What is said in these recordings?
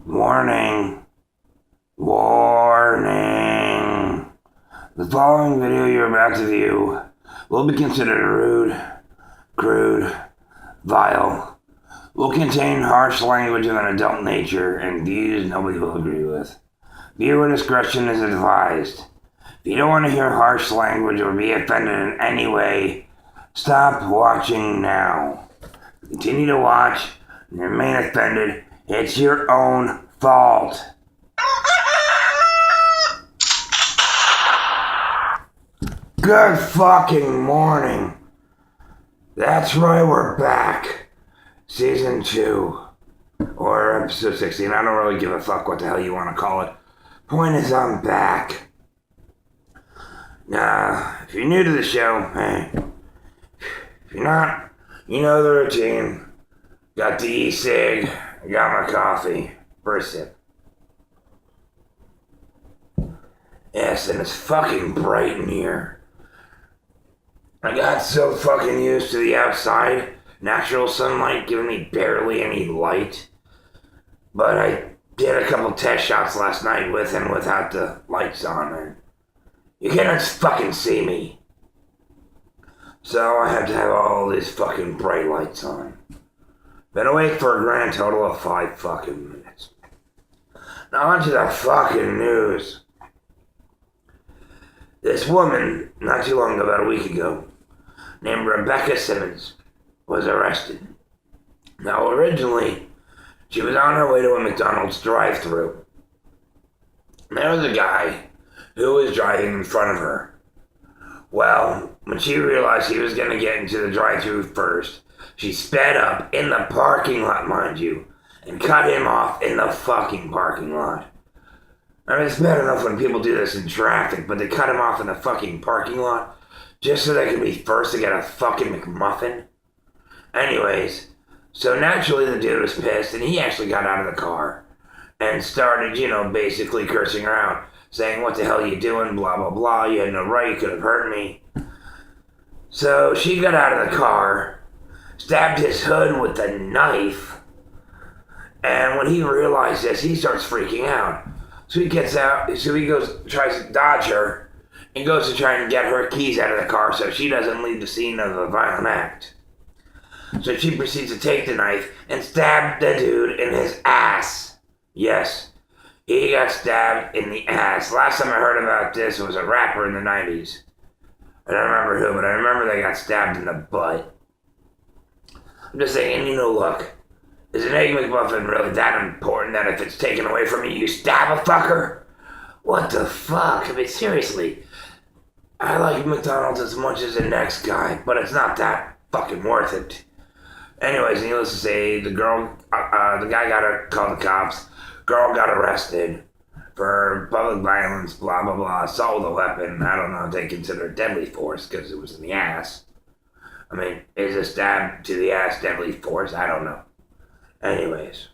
Warning. Warning. The following video you're about to view will be considered rude, crude, vile, will contain harsh language of an adult nature and views nobody will agree with. Viewer discretion is advised. If you don't want to hear harsh language or be offended in any way, stop watching now. Continue to watch and remain offended. It's your own fault. Good fucking morning. That's right, we're back. Season 2. Or episode 16. I don't really give a fuck what the hell you want to call it. Point is, I'm back. Now, if you're new to the show, hey. If you're not, you know the routine. Got the e-cig. Got my coffee. First sip. Yes, and it's fucking bright in here. I got so fucking used to the outside, natural sunlight giving me barely any light. But I did a couple test shots last night with and without the lights on, and you cannot fucking see me. So I have to have all these fucking bright lights on. Been awake for a grand total of 5 fucking minutes. Now on to the fucking news. This woman, not too long ago, about a week ago, named Rebecca Simmons, was arrested. Now originally, she was on her way to a McDonald's drive-thru. There was a guy who was driving in front of her. Well, when she realized he was going to get into the drive-thru first, she sped up in the parking lot, mind you, and cut him off in the fucking parking lot. I mean, it's bad enough when people do this in traffic, but they cut him off in the fucking parking lot just so they can be first to get a fucking McMuffin. Anyways, so naturally the dude was pissed, and he actually got out of the car and started, basically cursing her out, saying, "What the hell are you doing? Blah, blah, blah. You had no right. You could have hurt me." So she got out of the car, stabbed his hood with a knife, and when he realized this, he starts freaking out. So he gets out, so he tries to dodge her, and goes to try and get her keys out of the car so she doesn't leave the scene of a violent act. So she proceeds to take the knife and stab the dude in his ass. Yes, he got stabbed in the ass. Last time I heard about this was a rapper in the 90s. I don't remember who, but I remember they got stabbed in the butt. I'm just saying, look, is an Egg McMuffin really that important that if it's taken away from you, you stab a fucker? What the fuck? I mean, seriously. I like McDonald's as much as the next guy, but it's not that fucking worth it. Anyways, needless to say, the guy called the cops. Girl got arrested for public violence, blah, blah, blah, assault with a weapon. I don't know if they consider it deadly force because it was in the ass. I mean, is a stab to the ass deadly force? I don't know. Anyways,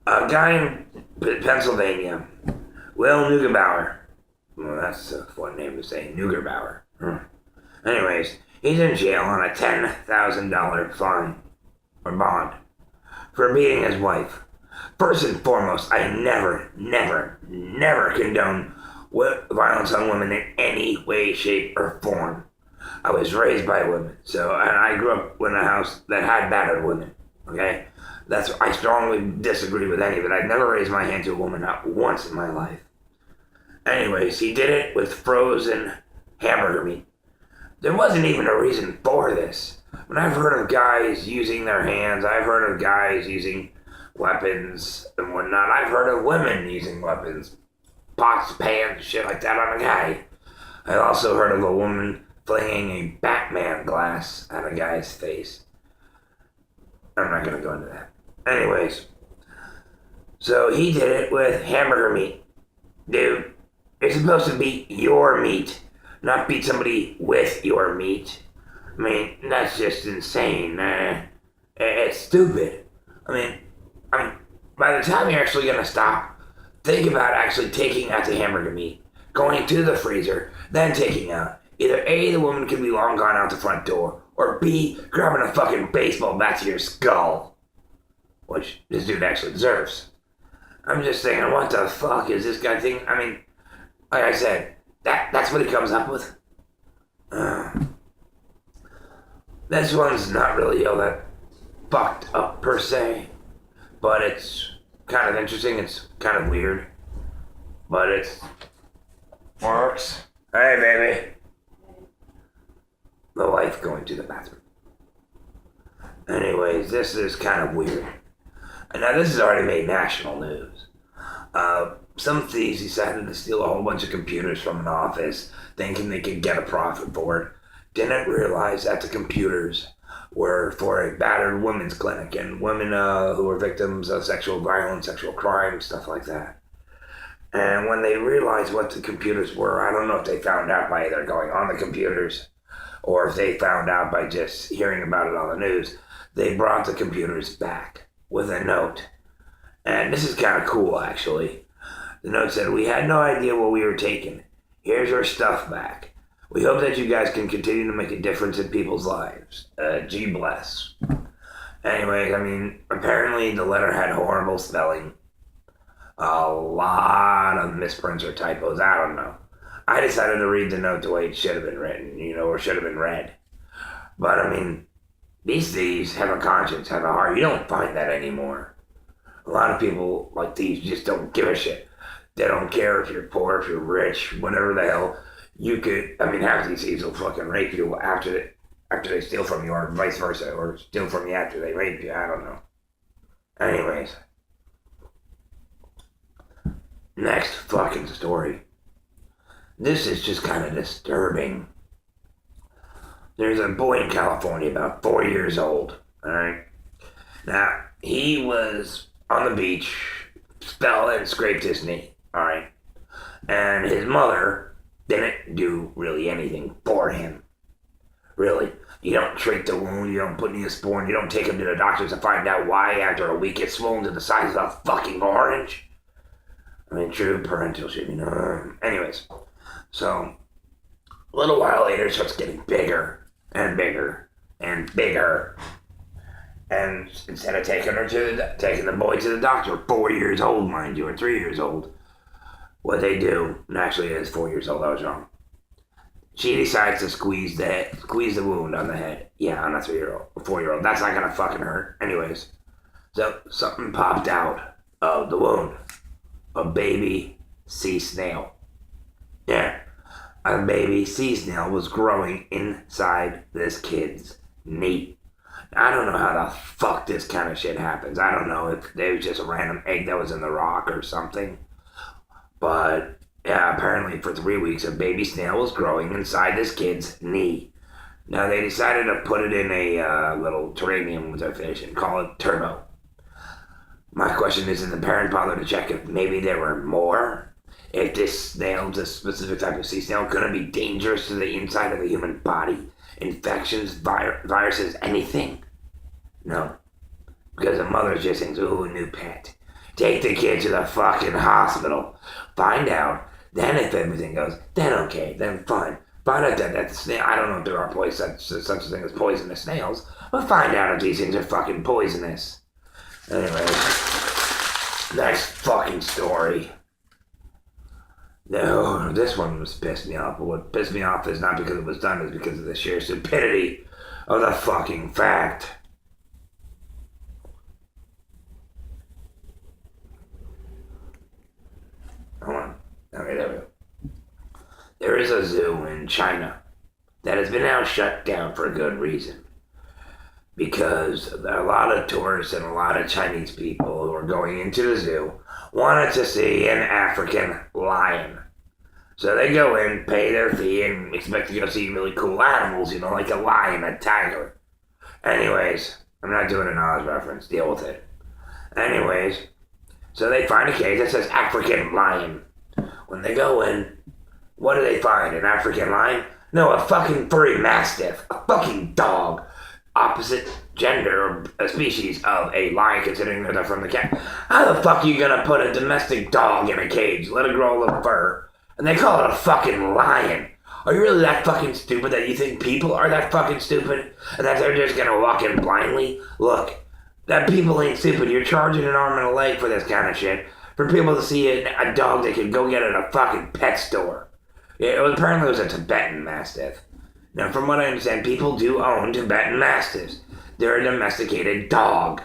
a guy in Pennsylvania, Will Neugebauer. Well, that's a fun name to say, Neugebauer. Anyways, he's in jail on a $10,000 fine or bond for beating his wife. First and foremost, I never condone violence on women in any way, shape, or form. I was raised by women, and I grew up in a house that had battered women. Okay, I strongly disagree with any of it. I've never raised my hand to a woman, not once in my life. Anyways, he did it with frozen hamburger meat. There wasn't even a reason for this. When I've heard of guys using their hands, I've heard of guys using weapons and whatnot. I've heard of women using weapons, pots, pans, shit like that on a guy. I've also heard of a woman flinging a Batman glass at a guy's face. I'm not going to go into that. Anyways, so he did it with hamburger meat. Dude, it's supposed to be your meat, not beat somebody with your meat. I mean, that's just insane. It's stupid. I mean, by the time you're actually going to stop, think about actually taking out the hamburger meat, going to the freezer, then taking out. Either A, the woman could be long gone out the front door, or B, grabbing a fucking baseball bat to your skull. which this dude actually deserves. I'm just thinking, what the fuck is this guy thinking? I mean, like I said, that's what he comes up with. This one's not really all that fucked up per se, but it's kind of interesting. It's kind of weird, but it works. Hey, baby. The wife going to the bathroom. Anyways, this is kind of weird. And now this has already made national news. Some thieves decided to steal a whole bunch of computers from an office, thinking they could get a profit for it. Didn't realize that the computers were for a battered women's clinic and women who were victims of sexual violence, sexual crime, stuff like that. And when they realized what the computers were, I don't know if they found out by either going on the computers or if they found out by just hearing about it on the news, they brought the computers back with a note. And this is kind of cool, actually. The note said, "We had no idea what we were taking. Here's your stuff back. We hope that you guys can continue to make a difference in people's lives. G bless." Anyways, I mean, apparently the letter had horrible spelling. A lot of misprints or typos. I don't know. I decided to read the note the way it should have been written, or should have been read. But, I mean, these thieves have a conscience, have a heart. You don't find that anymore. A lot of people like thieves just don't give a shit. They don't care if you're poor, if you're rich, whatever the hell. You could, I mean, half these thieves will fucking rape you after they steal from you, or vice versa, or steal from you after they rape you. I don't know. Anyways. Next fucking story. This is just kind of disturbing. There's a boy in California about 4 years old, alright? Now, he was on the beach, fell and scraped his knee, alright? And his mother didn't do really anything for him. Really. You don't treat the wound, you don't put Neosporin, you don't take him to the doctors to find out why after a week it's swollen to the size of a fucking orange. I mean, true parental shit, Anyways, so a little while later, it starts getting bigger and bigger and bigger. And instead of taking the boy to the doctor, 4 years old, mind you, or 3 years old, what they do, and actually it is 4 years old, I was wrong. She decides to squeeze the wound on the head. Yeah, on a 4-year-old. That's not gonna fucking hurt. Anyways, so something popped out of the wound. A baby sea snail. Yeah, a baby sea snail was growing inside this kid's knee. I don't know how the fuck this kind of shit happens. I don't know if it was just a random egg that was in the rock or something. But yeah, apparently for 3 weeks a baby snail was growing inside this kid's knee. Now they decided to put it in a little terrarium with a fish and call it Turbo. My question is, did the parent bother to check if maybe there were more? If this specific type of sea snail, couldn't be dangerous to the inside of the human body? Infections, viruses, anything? No. Because the mother just thinks, ooh, a new pet. Take the kid to the fucking hospital. Find out. Then if everything goes, then okay, then fine. Find out that the snail, I don't know if there are such a thing as poisonous snails, but find out if these things are fucking poisonous. Anyway, next fucking story. No, this one was pissed me off, but what pissed me off is not because it was done, it's because of the sheer stupidity of the fucking fact. Hold on. Okay, there we go. There is a zoo in China that has been now shut down for a good reason. Because a lot of tourists and a lot of Chinese people who are going into the zoo wanted to see an African lion. So they go in, pay their fee, and expect to go see really cool animals, like a lion, a tiger. Anyways, I'm not doing an Oz reference, deal with it. Anyways, so they find a cage that says African lion. When they go in, what do they find? An African lion? No, a fucking furry mastiff, a fucking dog. Opposite gender or a species of a lion, considering they're from the cat. How the fuck are you gonna put a domestic dog in a cage, let it grow a little fur, and they call it a fucking lion? Are you really that fucking stupid that you think people are that fucking stupid and that they're just gonna walk in blindly? Look, that people ain't stupid. You're charging an arm and a leg for this kind of shit. For people to see a dog they could go get at a fucking pet store. Apparently it was a Tibetan Mastiff. Now, from what I understand, people do own Tibetan Mastiffs. They're a domesticated dog.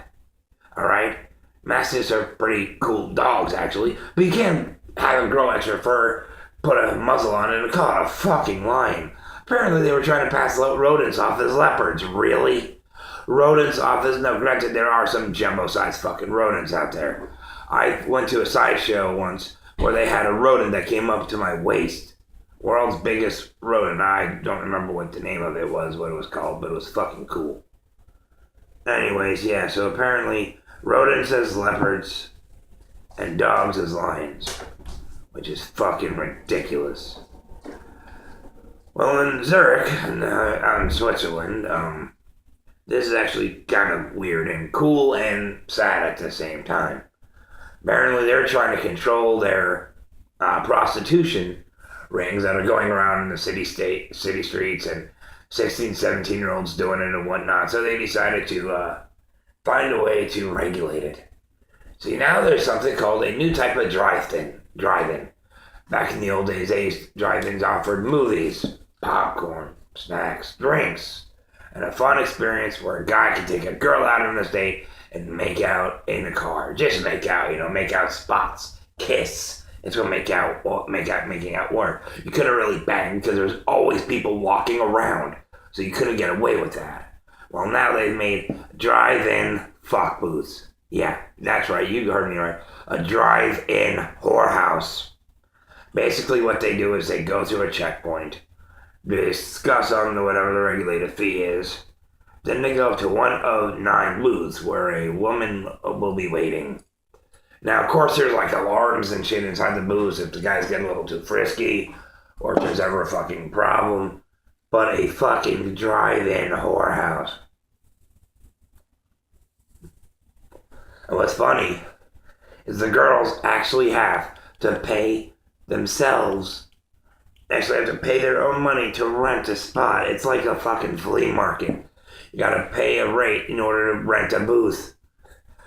Alright? Mastiffs are pretty cool dogs, actually. But you can't have them grow extra fur, put a muzzle on it, and call it a fucking lion. Apparently they were trying to pass rodents off as leopards. Really? Rodents off as... No, granted, there are some jumbo-sized fucking rodents out there. I went to a sideshow once where they had a rodent that came up to my waist. World's biggest rodent. I don't remember what the name of it was, what it was called, but it was fucking cool. Anyways, yeah, so apparently rodents as leopards and dogs as lions, which is fucking ridiculous. Well, in Zurich, in Switzerland, this is actually kind of weird and cool and sad at the same time. Apparently, they're trying to control their prostitution rings that are going around in the city streets, and 16, 17-year-olds doing it and whatnot. So they decided to find a way to regulate it. See, now there's something called a new type of drive-in. Back in the old days, drive-ins offered movies, popcorn, snacks, drinks, and a fun experience where a guy could take a girl out on a date and make out in the car. Just make out, make out spots, kiss. It's what making out work. You couldn't really bang because there's always people walking around, so you couldn't get away with that. Well, now they've made drive-in fuck booths. Yeah, that's right, you heard me right. A drive-in whorehouse. Basically what they do is they go through a checkpoint, discuss on whatever the regulated fee is, then they go to one of 9 booths where a woman will be waiting. Now, of course, there's like alarms and shit inside the booths if the guy's getting a little too frisky or if there's ever a fucking problem. But a fucking drive-in whorehouse. And what's funny is the girls actually have to pay themselves. They actually have to pay their own money to rent a spot. It's like a fucking flea market. You gotta pay a rate in order to rent a booth.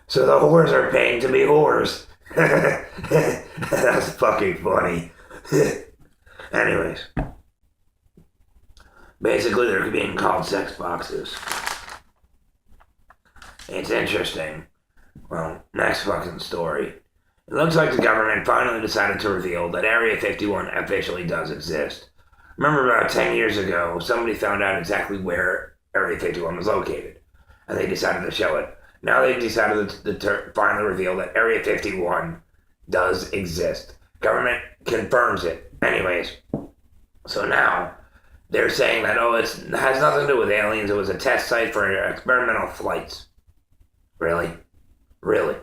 So the whores are paying to be whores. That's fucking funny. Anyways. Basically, they're being called sex boxes. It's interesting. Well, next fucking story. It looks like the government finally decided to reveal that Area 51 officially does exist. Remember about 10 years ago, somebody found out exactly where Area 51 was located, and they decided to show it. Now they've decided to finally reveal that Area 51 does exist. Government confirms it. Anyways, so now they're saying that, it has nothing to do with aliens. It was a test site for experimental flights. Really? Really?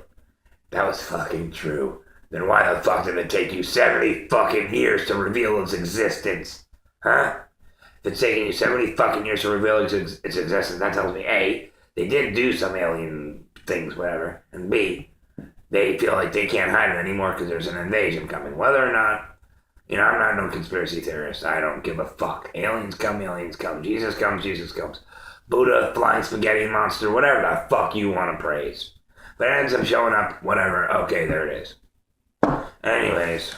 That was fucking true. Then why the fuck did it take you 70 fucking years to reveal its existence? Huh? If it's taking you 70 fucking years to reveal its existence, that tells me A, they did do some alien things, whatever, and B, they feel like they can't hide it anymore because there's an invasion coming. Whether or not, I'm not no conspiracy theorist. I don't give a fuck. Aliens come. Jesus comes. Buddha, flying spaghetti monster, whatever the fuck you want to praise. But it ends up showing up, whatever. Okay, there it is. Anyways,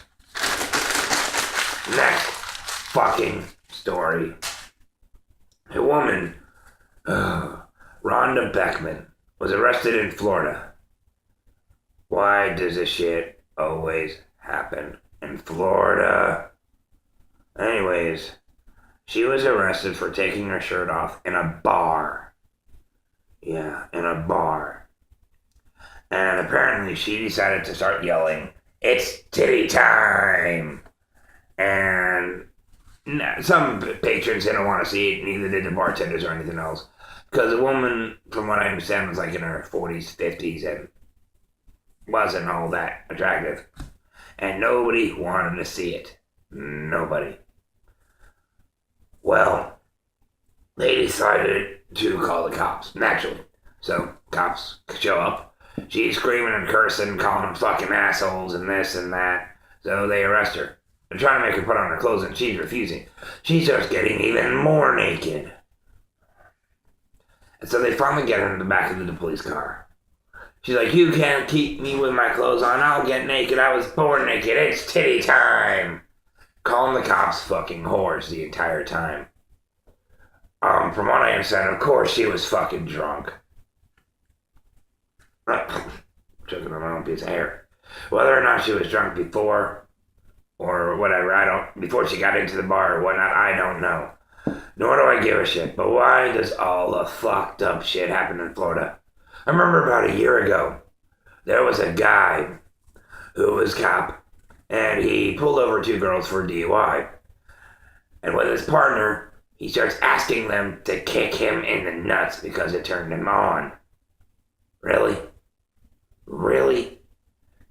next fucking story. A woman, Rhonda Beckman, was arrested in Florida. Why does this shit always happen in Florida? Anyways, she was arrested for taking her shirt off in a bar. Yeah, in a bar. And apparently she decided to start yelling, "It's titty time!" And some patrons didn't want to see it, neither did the bartenders or anything else. Because the woman, from what I understand, was like in her 40s, 50s, and wasn't all that attractive. And nobody wanted to see it. Nobody. Well, they decided to call the cops, naturally. So, cops show up. She's screaming and cursing, calling them fucking assholes and this and that. So they arrest her. They're trying to make her put on her clothes and she's refusing. She starts getting even more naked. And so they finally get her in the back of the police car. She's like, you can't keep me with my clothes on. I'll get naked. I was born naked. It's titty time. Calling the cops fucking whores the entire time. From what I understand, of course, she was fucking drunk. Choking on my own piece of hair. Whether or not she was drunk before or whatever, before she got into the bar or whatnot, I don't know. Nor do I give a shit. But why does all the fucked up shit happen in Florida? I remember about a year ago, there was a guy who was cop, and he pulled over 2 girls for DUI. And with his partner, he starts asking them to kick him in the nuts because it turned him on. Really? Really?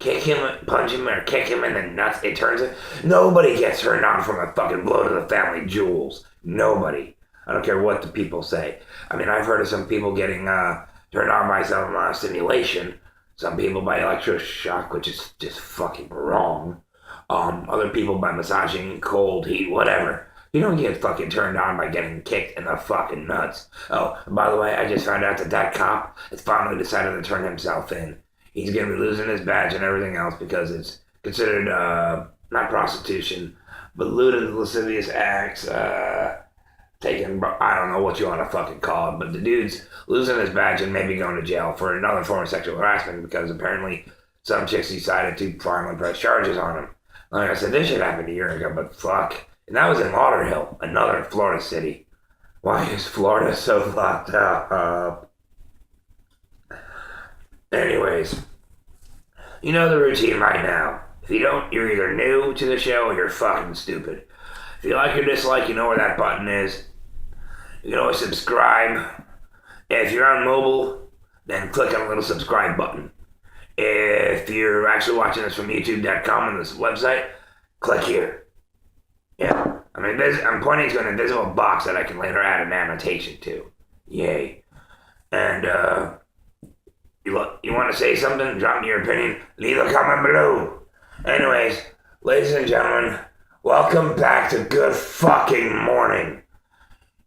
Kick him, punch him, or kick him in the nuts, it turns him? Nobody gets turned on from a fucking blow to the family jewels. Nobody. I don't care what the people say. I mean, I've heard of some people getting turned on by some stimulation. Some people by electroshock, which is just fucking wrong. Other people by massaging, cold, heat, whatever. You don't get fucking turned on by getting kicked in the fucking nuts. Oh, and by the way, I just found out that cop has finally decided to turn himself in. He's gonna be losing his badge and everything else because it's considered, not prostitution, but lewd and lascivious acts, taking, I don't know what you want to fucking call it, but the dude's losing his badge and maybe going to jail for another form of sexual harassment because apparently some chicks decided to finally press charges on him. Like I said, this shit happened a year ago, but fuck. And that was in Lauderhill, another Florida city. Why is Florida so fucked up? Anyways, you know the routine right now. If you don't, you're either new to the show or you're fucking stupid. If you like or dislike, you know where that button is. You can always subscribe. If you're on mobile, then click on the little subscribe button. If you're actually watching this from youtube.com on this website, click here. Yeah, I mean, I'm pointing to an invisible box that I can later add an annotation to. Yay. And, you want to say something? Drop me your opinion. Leave a comment below. Anyways, ladies and gentlemen, welcome back to Good Fucking Morning.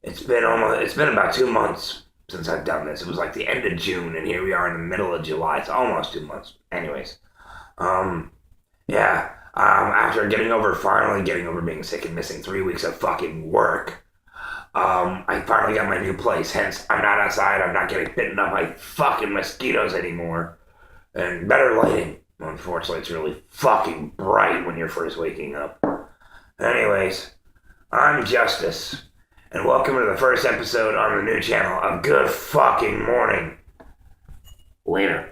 It's been about 2 months since I've done this. It was like the end of June, and here we are in the middle of July. It's almost 2 months. Anyways, yeah. After finally getting over being sick and missing 3 weeks of fucking work, I finally got my new place. Hence, I'm not outside. I'm not getting bitten up by fucking mosquitoes anymore. And better lighting. Unfortunately, it's really fucking bright when you're first waking up. Anyways, I'm Justice, and welcome to the first episode on the new channel of Good Fucking Morning. Later.